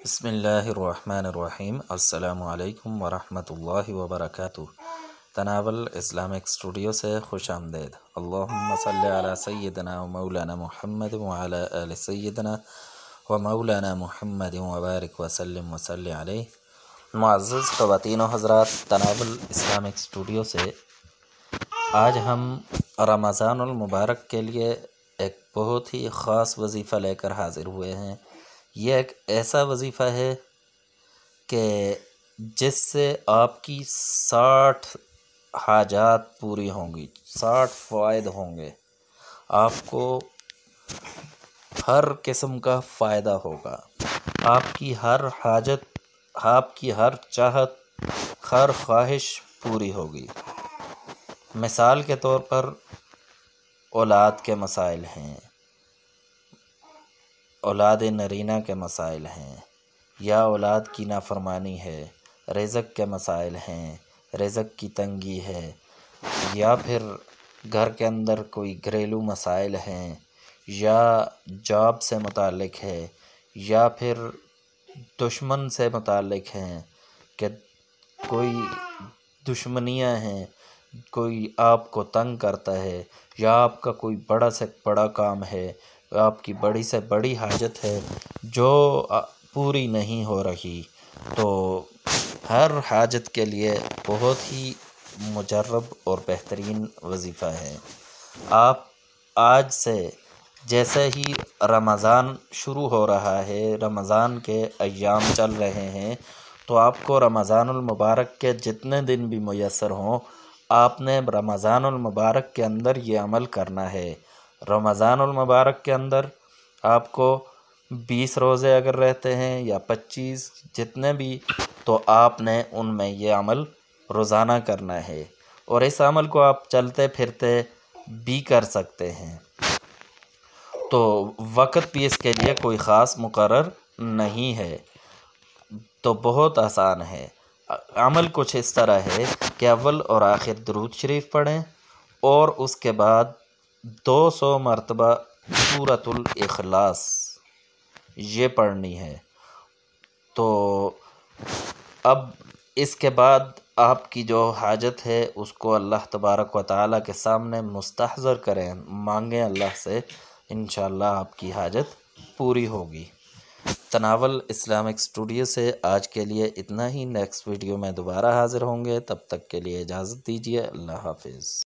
بسم اللہ الرحمن الرحیم۔ السلام علیکم ورحمۃ اللہ وبرکاتہ۔ تناول اسلامک اسٹوڈیو سے خوش آمدید۔ اللہم صلی علی سیدنا و مولانا محمد وعلی آل سیدنا و مولانا محمد وبارک وسلم وصلی علیہ۔ معزز خواتین و حضرات، تناول اسلامک اسٹوڈیو سے آج ہم رمضان المبارک کے لیے ایک بہت ہی خاص وظیفہ لے کر حاضر ہوئے ہیں۔ یہ ایک ایسا وظیفہ ہے کہ جس سے آپ کی 60 حاجات پوری ہوں گی، 60 فوائد ہوں گے، آپ کو ہر قسم کا فائدہ ہوگا، آپ کی ہر حاجت، آپ کی ہر چاہت، ہر خواہش پوری ہوگی۔ مثال کے طور پر اولاد کے مسائل ہیں، اولاد نرینہ کے مسائل ہیں، یا اولاد کی نافرمانی ہے، رزق کے مسائل ہیں، رزق کی تنگی ہے، یا پھر گھر کے اندر کوئی گھریلو مسائل ہیں، یا جاب سے متعلق ہے، یا پھر دشمن سے متعلق ہیں کہ کوئی دشمنیاں ہیں، کوئی آپ کو تنگ کرتا ہے، یا آپ کا کوئی بڑا سے بڑا کام ہے، آپ کی بڑی سے بڑی حاجت ہے جو پوری نہیں ہو رہی، تو ہر حاجت کے لیے بہت ہی مجرب اور بہترین وظیفہ ہے۔ آپ آج سے جیسے ہی رمضان شروع ہو رہا ہے، رمضان کے ایام چل رہے ہیں، تو آپ کو رمضان المبارک کے جتنے دن بھی میسر ہوں، آپ نے رمضان المبارک کے اندر یہ عمل کرنا ہے۔ رمضان المبارک کے اندر آپ کو 20 روزے اگر رہتے ہیں یا 25، جتنے بھی، تو آپ نے ان میں یہ عمل روزانہ کرنا ہے، اور اس عمل کو آپ چلتے پھرتے بھی کر سکتے ہیں، تو وقت بھی اس کے لیے کوئی خاص مقرر نہیں ہے، تو بہت آسان ہے۔ عمل کچھ اس طرح ہے کہ اول اور آخر درود شریف پڑھیں، اور اس کے بعد 200 مرتبہ سورۃ الاخلاص یہ پڑھنی ہے۔ تو اب اس کے بعد آپ کی جو حاجت ہے اس کو اللہ تبارک و تعالیٰ کے سامنے مستحضر کریں، مانگیں اللہ سے، انشاءاللہ آپ کی حاجت پوری ہوگی۔ تناول اسلامک اسٹوڈیو سے آج کے لیے اتنا ہی۔ نیکسٹ ویڈیو میں دوبارہ حاضر ہوں گے، تب تک کے لیے اجازت دیجیے۔ اللہ حافظ۔